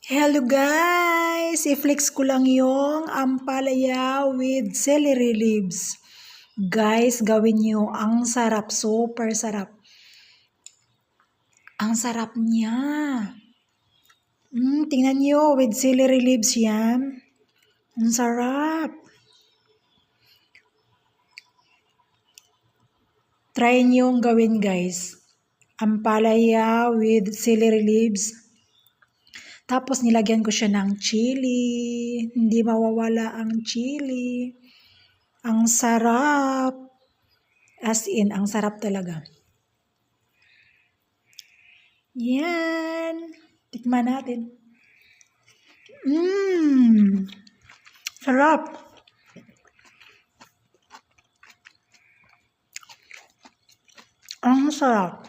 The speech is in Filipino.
Hello guys! I-flex ko lang yung ampalaya with celery leaves. Guys, gawin nyo. Ang sarap. Super sarap. Ang sarap niya. Tingnan nyo. With celery leaves yan. Ang sarap. Try nyo yung gawin guys. Ampalaya with celery leaves. Tapos nilagyan ko siya ng chili. Hindi mawawala ang chili. Ang sarap. As in, ang sarap talaga. Yan. Tikman natin. Sarap. Ang sarap.